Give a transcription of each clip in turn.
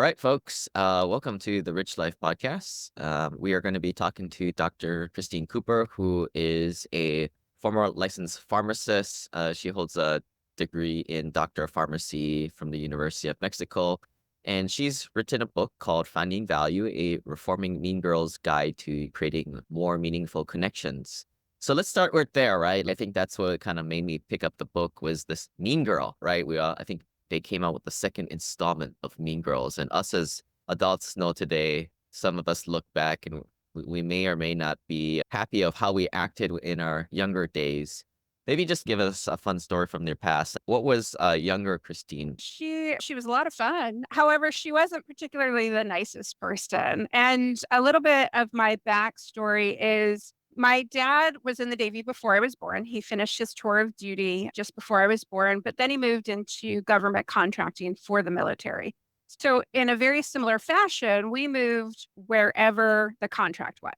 All right, folks, welcome to the Rich Life Podcast. We are going to be talking to Dr. Christine Cooper, who is a former licensed pharmacist. She holds a degree in Doctor of Pharmacy from the University of Mexico. And she's written a book called Finding Value, a Reforming Mean Girls Guide to Creating More Meaningful Connections. So let's start with there, right? I think that's what kind of made me pick up the book was this mean girl, right? I think they came out with the second installment of Mean Girls. And us as adults know today, some of us look back and we may or may not be happy of how we acted in our younger days. Maybe just give us a fun story from their past. What was younger Christine? She was a lot of fun. However, she wasn't particularly the nicest person. And a little bit of my backstory is my dad was in the Navy before I was born. He finished his tour of duty just before I was born, but then he moved into government contracting for the military. So, in a very similar fashion, we moved wherever the contract was.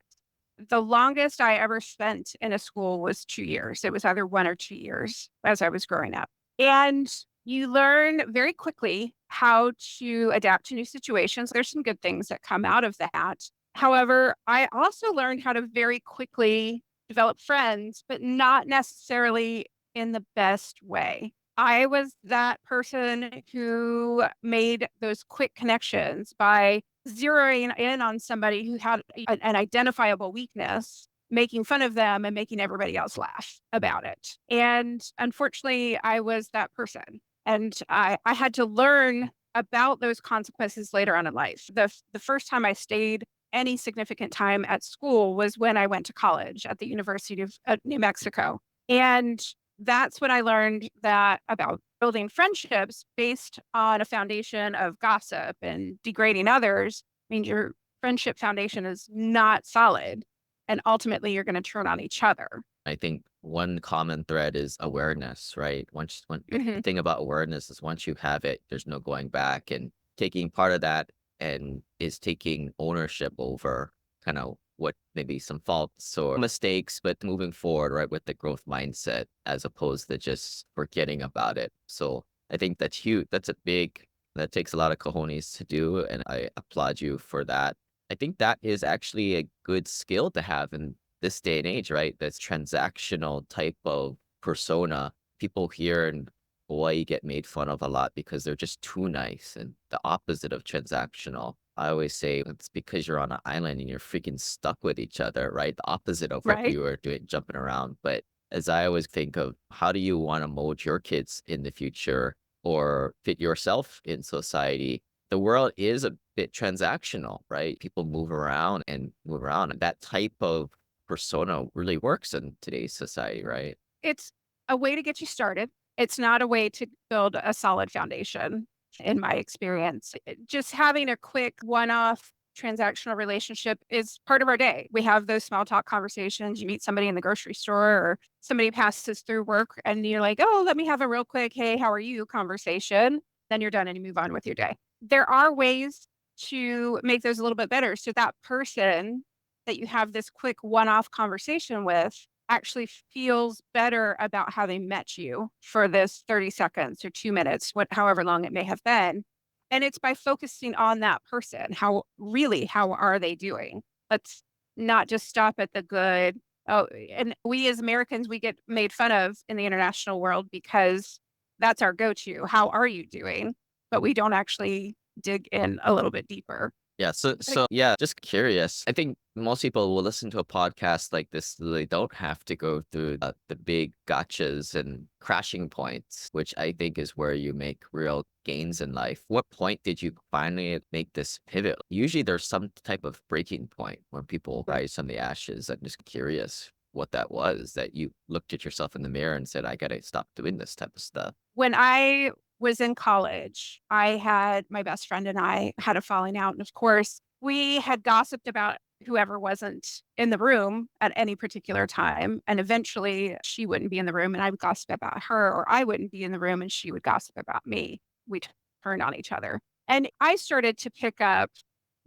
The longest I ever spent in a school was 2 years. It was either 1 or 2 years as I was growing up. And you learn very quickly how to adapt to new situations. There's some good things that come out of that. However, I also learned how to very quickly develop friends, but not necessarily in the best way. I was that person who made those quick connections by zeroing in on somebody who had an identifiable weakness, making fun of them and making everybody else laugh about it. And unfortunately, I was that person. And I had to learn about those consequences later on in life. The first time I stayed any significant time at school was when I went to college at the University of New Mexico. And that's when I learned that about building friendships based on a foundation of gossip and degrading others means your friendship foundation is not solid. And ultimately, you're going to turn on each other. I think one common thread is awareness, right? The Mhm. thing about awareness is once you have it, there's no going back. And taking part of that and is taking ownership over kind of what maybe some faults or mistakes, but moving forward, right, with the growth mindset as opposed to just forgetting about it. So I think that's huge. That takes a lot of cojones to do. And I applaud you for that. I think that is actually a good skill to have in this day and age, right? That's transactional type of persona. People here in Hawaii get made fun of a lot because they're just too nice and the opposite of transactional. I always say it's because you're on an island and you're freaking stuck with each other, right? The opposite of what Right. you were doing, jumping around. But as I always think of how do you want to mold your kids in the future or fit yourself in society? The world is a bit transactional, right? People move around and move around. And that type of persona really works in today's society, right? It's a way to get you started. It's not a way to build a solid foundation, in my experience. Just having a quick one off transactional relationship is part of our day. We have those small talk conversations. You meet somebody in the grocery store or somebody passes through work and you're like, oh, let me have a real quick, hey, how are you conversation. Then you're done and you move on with your day. There are ways to make those a little bit better. So that person that you have this quick one off conversation with actually feels better about how they met you for this 30 seconds or 2 minutes, however long it may have been. And it's by focusing on that person. How are they doing? Let's not just stop at the good. Oh, and we as Americans, we get made fun of in the international world because that's our go to. How are you doing? But we don't actually dig in a little bit deeper. Yeah. So yeah, just curious. I think most people will listen to a podcast like this. So they don't have to go through the big gotchas and crashing points, which I think is where you make real gains in life. What point did you finally make this pivot? Usually there's some type of breaking point when people rise from the ashes. I'm just curious what that was that you looked at yourself in the mirror and said, I got to stop doing this type of stuff. When I was in college, I had my best friend and I had a falling out. And of course, we had gossiped about whoever wasn't in the room at any particular time. And eventually she wouldn't be in the room and I would gossip about her, or I wouldn't be in the room and she would gossip about me. We turned on each other. And I started to pick up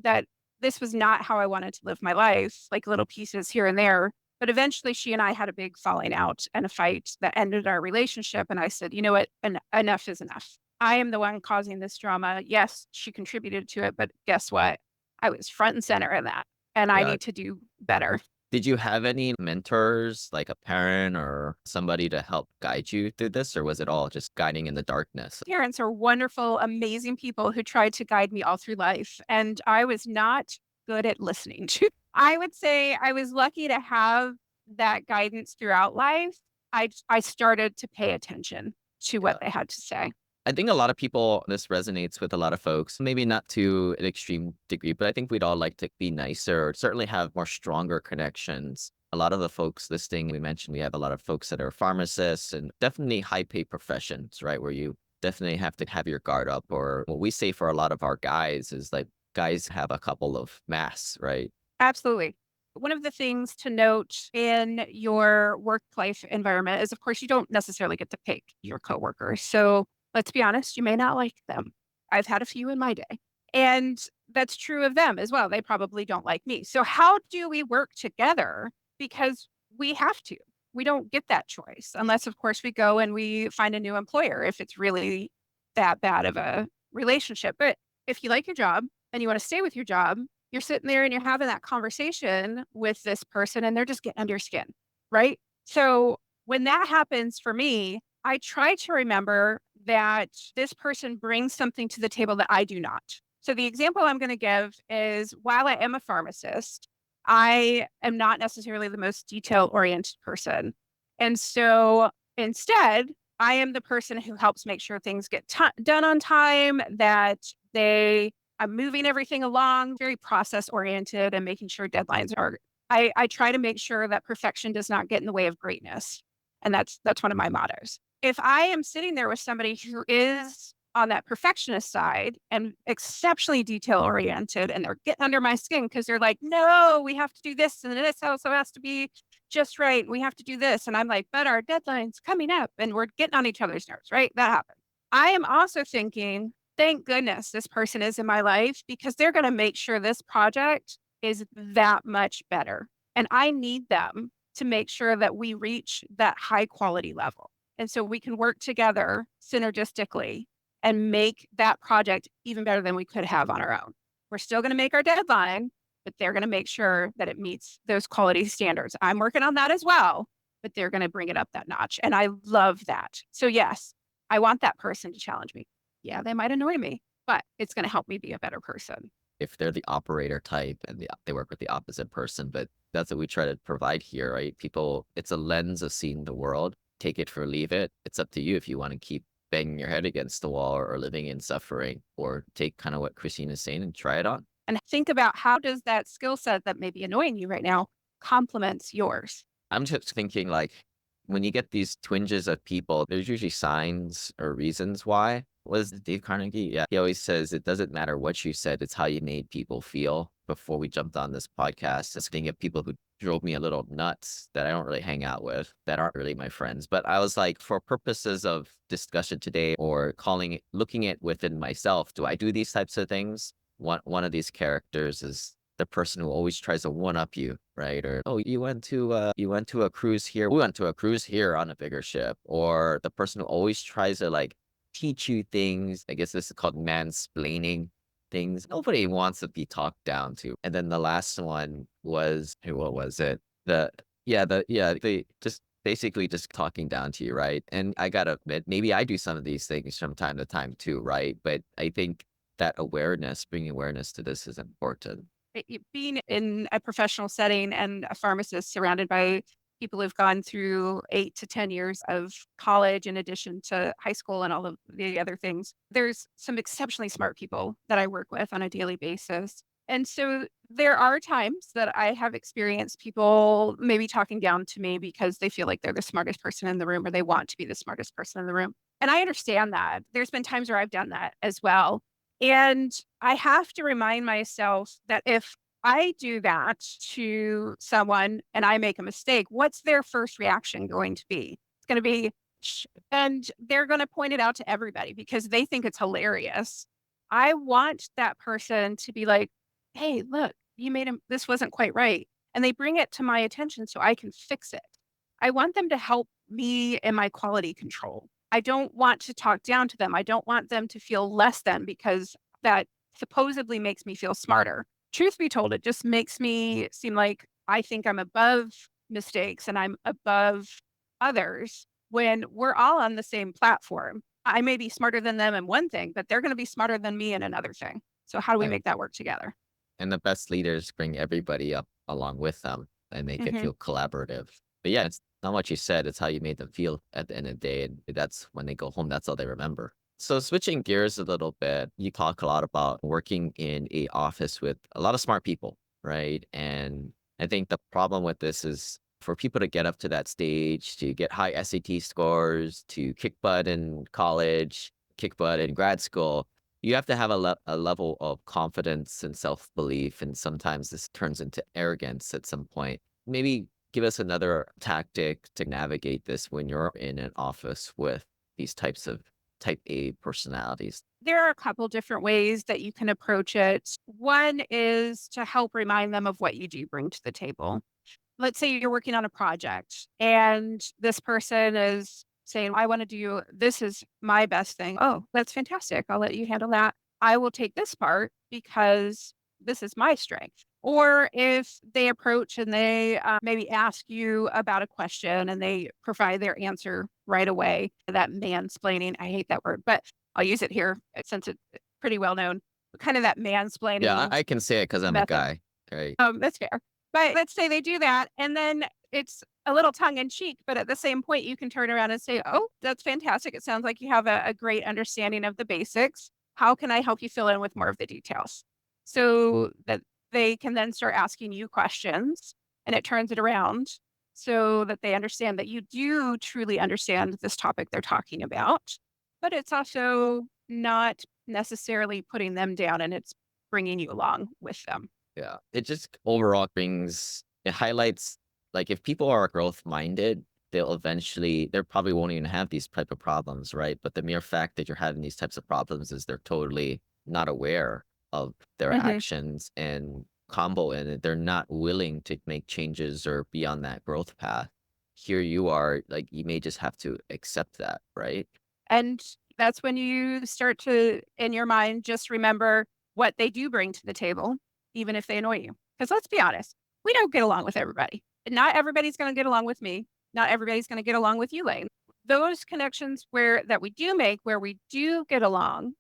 that this was not how I wanted to live my life, like little pieces here and there. But eventually, she and I had a big falling out and a fight that ended our relationship. And I said, you know what? Enough is enough. I am the one causing this drama. Yes, she contributed to it, but guess what? I was front and center in that, and I Yeah. need to do better. Did you have any mentors, like a parent or somebody to help guide you through this, or was it all just guiding in the darkness? Parents are wonderful, amazing people who tried to guide me all through life, and I was not good at listening to. I would say I was lucky to have that guidance throughout life. I started to pay attention to what Yeah. they had to say. I think a lot of people, this resonates with a lot of folks, maybe not to an extreme degree, but I think we'd all like to be nicer or certainly have more stronger connections. A lot of the folks listening, we mentioned we have a lot of folks that are pharmacists and definitely high paid professions, right? Where you definitely have to have your guard up. Or what we say for a lot of our guys is like, guys have a couple of masks, right? Absolutely. One of the things to note in your work life environment is, of course, you don't necessarily get to pick your coworkers. So let's be honest, you may not like them. I've had a few in my day. And that's true of them as well. They probably don't like me. So, how do we work together? Because we have to. We don't get that choice unless, of course, we go and we find a new employer if it's really that bad of a relationship. But if you like your job and you want to stay with your job, you're sitting there and you're having that conversation with this person and they're just getting under your skin, right? So when that happens for me, I try to remember that this person brings something to the table that I do not. So the example I'm going to give is while I am a pharmacist, I am not necessarily the most detail oriented person. And so instead, I am the person who helps make sure things get done on time, that I'm moving everything along, very process oriented and making sure deadlines are. I try to make sure that perfection does not get in the way of greatness. And that's one of my mottos. If I am sitting there with somebody who is on that perfectionist side and exceptionally detail oriented and they're getting under my skin because they're like, no, we have to do this and this also has to be just right. We have to do this. And I'm like, but our deadline's coming up and we're getting on each other's nerves, right? That happens. I am also thinking, thank goodness this person is in my life because they're going to make sure this project is that much better. And I need them to make sure that we reach that high quality level. And so we can work together synergistically and make that project even better than we could have on our own. We're still going to make our deadline, but they're going to make sure that it meets those quality standards. I'm working on that as well, but they're going to bring it up that notch. And I love that. So, yes, I want that person to challenge me. Yeah, they might annoy me, but it's going to help me be a better person. If they're the operator type and they work with the opposite person. But that's what we try to provide here, right? People, it's a lens of seeing the world. Take it or leave it. It's up to you if you want to keep banging your head against the wall or living in suffering, or take kind of what Christine is saying and try it on. And think about how does that skill set that may be annoying you right now complements yours. I'm just thinking like when you get these twinges of people, there's usually signs or reasons why. Was it Dave Carnegie? Yeah. He always says it doesn't matter what you said, it's how you made people feel. Before we jumped on this podcast, just thinking of people who drove me a little nuts that I don't really hang out with, that aren't really my friends. But I was like, for purposes of discussion today or looking at within myself, do I do these types of things? One of these characters is the person who always tries to one up you, right? Or, oh, you went to a cruise here. We went to a cruise here on a bigger ship. Or the person who always tries to like teach you things. I guess this is called mansplaining things. Nobody wants to be talked down to. And then the last one was, hey, what was it? They just basically just talking down to you, right? And I gotta admit, maybe I do some of these things from time to time too, right? But I think that awareness, bringing awareness to this is important. Being in a professional setting and a pharmacist surrounded by people who've gone through 8 to 10 years of college in addition to high school and all of the other things, there's some exceptionally smart people that I work with on a daily basis. And so there are times that I have experienced people maybe talking down to me because they feel like they're the smartest person in the room or they want to be the smartest person in the room. And I understand that. There's been times where I've done that as well. And I have to remind myself that if I do that to someone and I make a mistake, what's their first reaction going to be? It's going to be, and they're going to point it out to everybody because they think it's hilarious. I want that person to be like, hey, look, you made him, this wasn't quite right. And they bring it to my attention so I can fix it. I want them to help me in my quality control. I don't want to talk down to them. I don't want them to feel less than because that supposedly makes me feel smarter. Truth be told, it just makes me seem like I think I'm above mistakes and I'm above others when we're all on the same platform. I may be smarter than them in one thing, but they're going to be smarter than me in another thing. So how do we Right. make that work together? And the best leaders bring everybody up along with them and make it Hmm. feel collaborative. But yeah, it's not what you said, it's how you made them feel at the end of the day. And that's when they go home, that's all they remember. So switching gears a little bit, you talk a lot about working in a office with a lot of smart people, right? And I think the problem with this is for people to get up to that stage, to get high SAT scores, to kick butt in college, kick butt in grad school, you have to have a level of confidence and self-belief, and sometimes this turns into arrogance at some point. Maybe give us another tactic to navigate this when you're in an office with these types of type A personalities. There are a couple different ways that you can approach it. One is to help remind them of what you do bring to the table. Let's say you're working on a project and this person is saying, I want to do this is my best thing. Oh, that's fantastic. I'll let you handle that. I will take this part because this is my strength. Or if they approach and they maybe ask you about a question and they provide their answer right away, that mansplaining, I hate that word, but I'll use it here since it's pretty well known, kind of that Yeah, mansplaining I can say it because 'cause I'm a method. guy, right? That's fair. But let's say they do that, and then it's a little tongue in cheek, but at the same point, you can turn around and say, "Oh, that's fantastic. It sounds like you have a great understanding of the basics. How can I help you fill in with more of the details?" So that they can then start asking you questions, and it turns it around so that they understand that you do truly understand this topic they're talking about, but it's also not necessarily putting them down, and it's bringing you along with them. Yeah. It just overall it highlights, like, if people are growth minded, they probably won't even have these type of problems, right? But the mere fact that you're having these types of problems is they're totally not aware of their Mhm. actions and combo in it. They're not willing to make changes or be on that growth path. Here you are, like, you may just have to accept that, right? And that's when you start to, in your mind, just remember what they do bring to the table, even if they annoy you. Because let's be honest, we don't get along with everybody. Not everybody's going to get along with me. Not everybody's going to get along with you, Lane. Those connections where that we do make, where we do get along,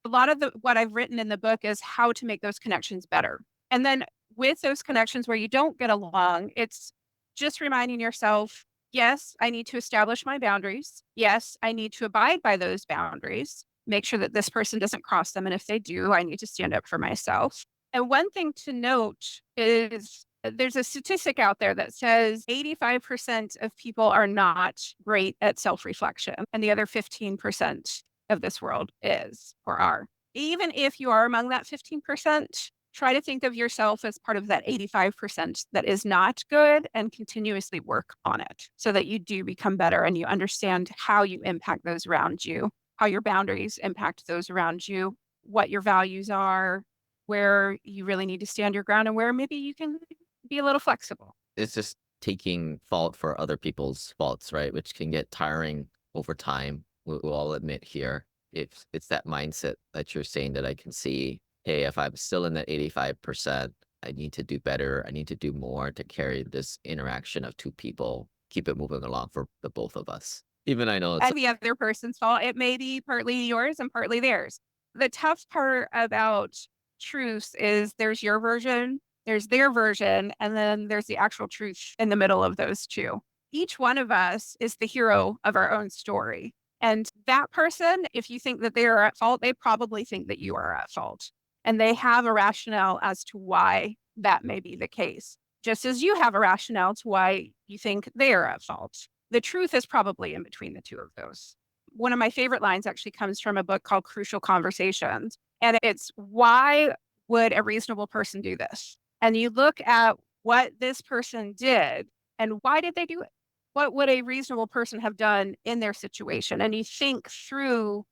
a lot of the what I've written in the book is how to make those connections better. And then with those connections where you don't get along, it's just reminding yourself, yes, I need to establish my boundaries. Yes, I need to abide by those boundaries. Make sure that this person doesn't cross them. And if they do, I need to stand up for myself. And one thing to note is there's a statistic out there that says 85% of people are not great at self reflection, and the other 15% of this world is or are. Even if you are among that 15%, try to think of yourself as part of that 85% that is not good and continuously work on it so that you do become better and you understand how you impact those around you, how your boundaries impact those around you, what your values are, where you really need to stand your ground and where maybe you can be a little flexible. It's just taking fault for other people's faults, right? Which can get tiring over time. We'll all admit here. If it's that mindset that you're saying that I can see, hey, if I'm still in that 85%, I need to do better. I need to do more to carry this interaction of two people, keep it moving along for the both of us. Even I know it's And the other person's fault. It may be partly yours and partly theirs. The tough part about truths is there's your version, there's their version, and then there's the actual truth in the middle of those two. Each one of us is the hero of our own story. And that person, if you think that they are at fault, they probably think that you are at fault. And they have a rationale as to why that may be the case, just as you have a rationale to why you think they are at fault. The truth is probably in between the two of those. One of my favorite lines actually comes from a book called Crucial Conversations. And it's why would a reasonable person do this? And you look at what this person did and why did they do it? What would a reasonable person have done in their situation? And you think through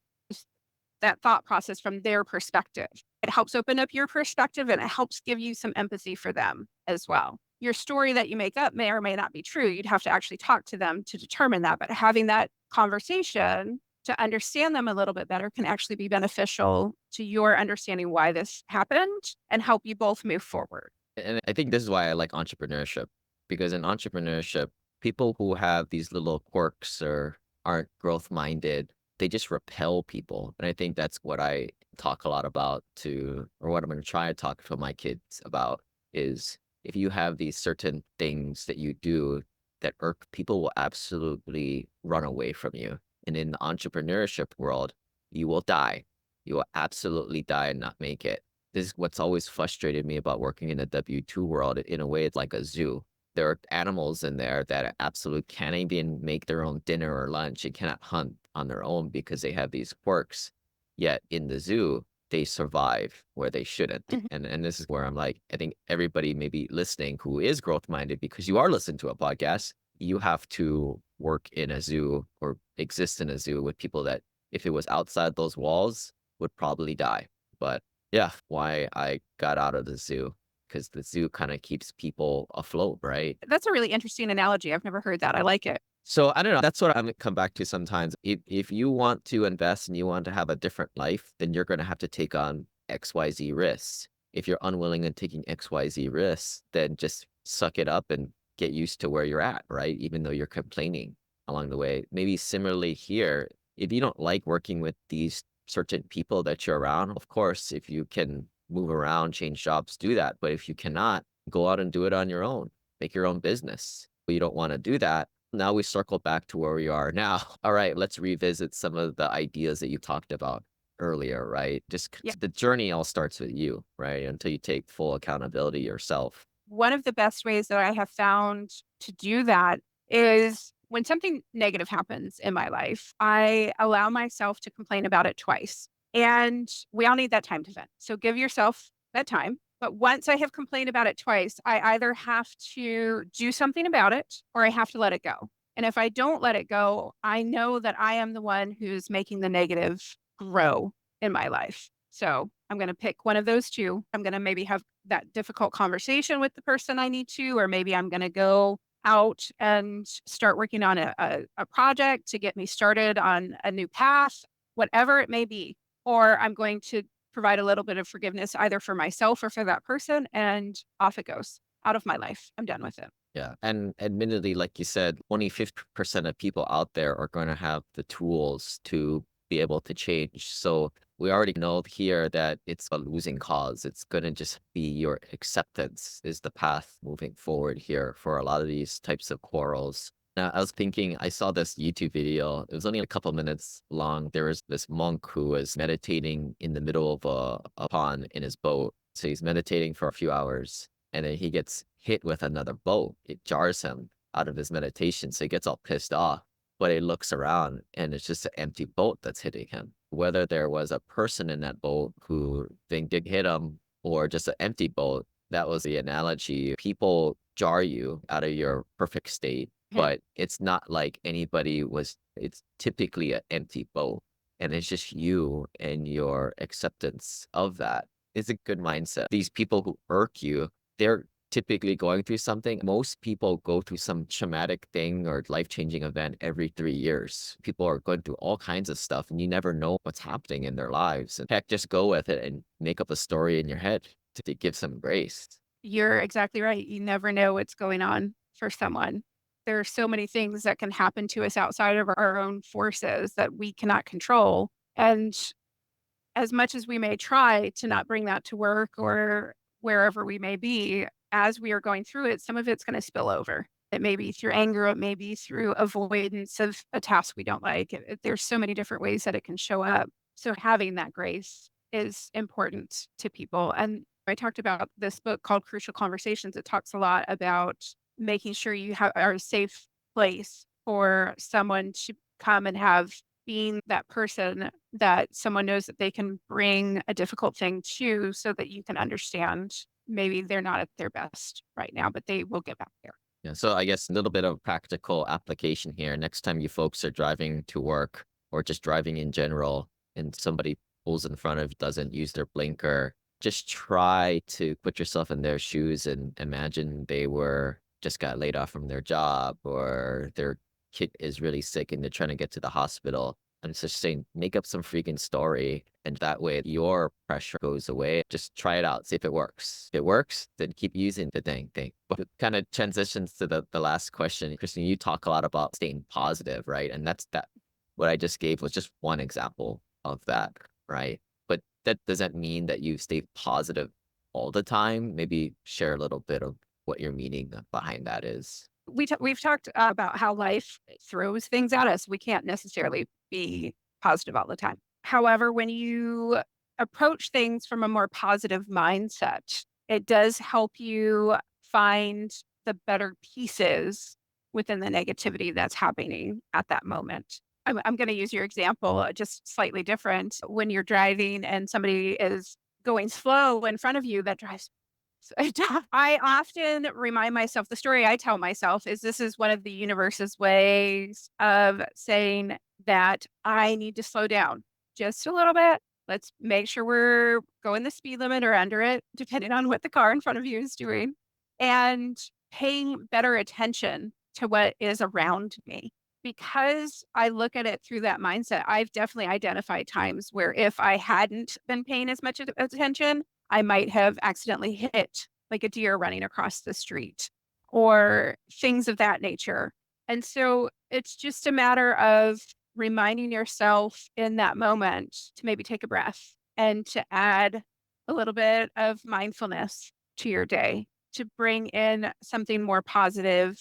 that thought process from their perspective. It helps open up your perspective and it helps give you some empathy for them as well. Your story that you make up may or may not be true. You'd have to actually talk to them to determine that. But having that conversation to understand them a little bit better can actually be beneficial to your understanding why this happened and help you both move forward. And I think this is why I like entrepreneurship, because in entrepreneurship, people who have these little quirks or aren't growth minded, they just repel people. And I think that's what I talk a lot about or what I'm going to try to talk to my kids about is if you have these certain things that you do that irk people will absolutely run away from you. And in the entrepreneurship world, you will die. You will absolutely die and not make it. This is what's always frustrated me about working in the W-2 world. In a way, it's like a zoo. There are animals in there that absolutely can't even make their own dinner or lunch and cannot hunt on their own because they have these quirks. Yet in the zoo, they survive where they shouldn't. Mhm. And this is where I'm like, I think everybody maybe listening who is growth minded, because you are listening to a podcast, you have to work in a zoo or exist in a zoo with people that, if it was outside those walls, would probably die. But yeah, why I got out of the zoo, because the zoo kind of keeps people afloat, right? That's a really interesting analogy. I've never heard that. I like it. So I don't know. That's what I'm gonna come back to sometimes. If you want to invest and you want to have a different life, then you're gonna have to take on XYZ risks. If you're unwilling in taking XYZ risks, then just suck it up and get used to where you're at, right? Even though you're complaining along the way. Maybe similarly here, if you don't like working with these certain people that you're around, of course, if you can move around, change jobs, do that. But if you cannot, go out and do it on your own. Make your own business. But you don't want to do that, now we circle back to where we are now. All right, let's revisit some of the ideas that you talked about earlier, right? Yeah. The journey all starts with you, right? Until you take full accountability yourself. One of the best ways that I have found to do that is when something negative happens in my life, I allow myself to complain about it twice. And we all need that time to vent. So give yourself that time. But once I have complained about it twice, I either have to do something about it or I have to let it go. And if I don't let it go, I know that I am the one who's making the negative grow in my life. So I'm going to pick one of those two. I'm going to maybe have that difficult conversation with the person I need to, or maybe I'm going to go out and start working on a project to get me started on a new path, whatever it may be. Or I'm going to provide a little bit of forgiveness either for myself or for that person, and off it goes out of my life. I'm done with it. Yeah. And admittedly, like you said, only 50% of people out there are going to have the tools to be able to change. So we already know here that it's a losing cause. It's going to just be your acceptance is the path moving forward here for a lot of these types of quarrels. Now, I was thinking, I saw this YouTube video. It was only a couple minutes long. There was this monk who was meditating in the middle of a pond in his boat. So he's meditating for a few hours and then he gets hit with another boat. It jars him out of his meditation. So he gets all pissed off. But he looks around and it's just an empty boat that's hitting him. Whether there was a person in that boat who thing did hit him or just an empty boat, that was the analogy. People jar you out of your perfect state, Mhm. but it's not like it's typically an empty boat. And it's just you and your acceptance of that is a good mindset. These people who irk you, they're typically going through something. Most people go through some traumatic thing or life-changing event every 3 years. People are going through all kinds of stuff and you never know what's happening in their lives. And heck, just go with it and make up a story in your head to give some grace. You're exactly right. You never know what's going on for someone. There are so many things that can happen to us outside of our own forces that we cannot control. And as much as we may try to not bring that to work or wherever we may be, as we are going through it, some of it's going to spill over. It may be through anger, it may be through avoidance of a task we don't like. There's so many different ways that it can show up. So having that grace is important to people. And I talked about this book called Crucial Conversations. It talks a lot about making sure you are a safe place for someone to come and have being that person that someone knows that they can bring a difficult thing to so that you can understand maybe they're not at their best right now, but they will get back there. Yeah, so I guess a little bit of practical application here. Next time you folks are driving to work or just driving in general and somebody pulls in front of doesn't use their blinker, just try to put yourself in their shoes and imagine they were just got laid off from their job or their kid is really sick and they're trying to get to the hospital. I'm just saying, make up some freaking story. And that way your pressure goes away. Just try it out. See if it works. If it works, then keep using the dang thing. But it kind of transitions to the last question. Christine, you talk a lot about staying positive, right? And that's that. What I just gave was just one example of that, right? But that doesn't mean that you stay positive all the time. Maybe share a little bit of what your meaning behind that is. We've talked about how life throws things at us. We can't necessarily be positive all the time. However, when you approach things from a more positive mindset, it does help you find the better pieces within the negativity that's happening at that moment. I'm going to use your example, just slightly different. When you're driving and somebody is going slow in front of you, that drives I often remind myself the story I tell myself is this is one of the universe's ways of saying that I need to slow down just a little bit. Let's make sure we're going the speed limit or under it, depending on what the car in front of you is doing, and paying better attention to what is around me. Because I look at it through that mindset, I've definitely identified times where if I hadn't been paying as much attention, I might have accidentally hit like a deer running across the street or things of that nature. And so it's just a matter of reminding yourself in that moment to maybe take a breath and to add a little bit of mindfulness to your day to bring in something more positive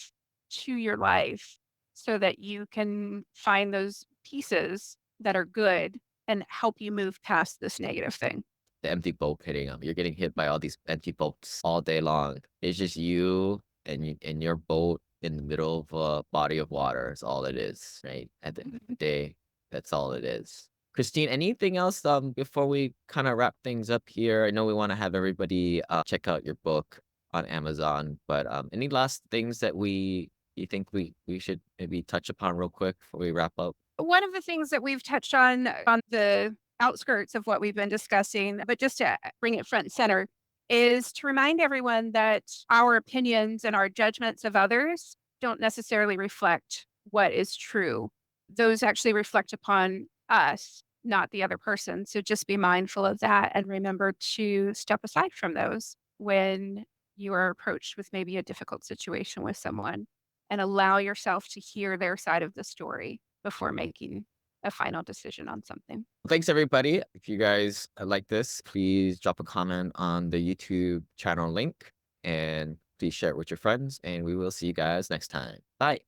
to your life so that you can find those pieces that are good and help you move past this negative thing. The empty boat hitting them. You're getting hit by all these empty boats all day long. It's just you and your boat in the middle of a body of water is all it is, right? At the end of the day, that's all it is. Christine, anything else before we kind of wrap things up here? I know we want to have everybody check out your book on Amazon, but any last things that you think we should maybe touch upon real quick before we wrap up? One of the things that we've touched on the outskirts of what we've been discussing, but just to bring it front and center, is to remind everyone that our opinions and our judgments of others don't necessarily reflect what is true. Those actually reflect upon us, not the other person. So just be mindful of that and remember to step aside from those when you are approached with maybe a difficult situation with someone and allow yourself to hear their side of the story before making a final decision on something. Thanks, everybody. If you guys like this, please drop a comment on the YouTube channel link and please share it with your friends. And we will see you guys next time. Bye.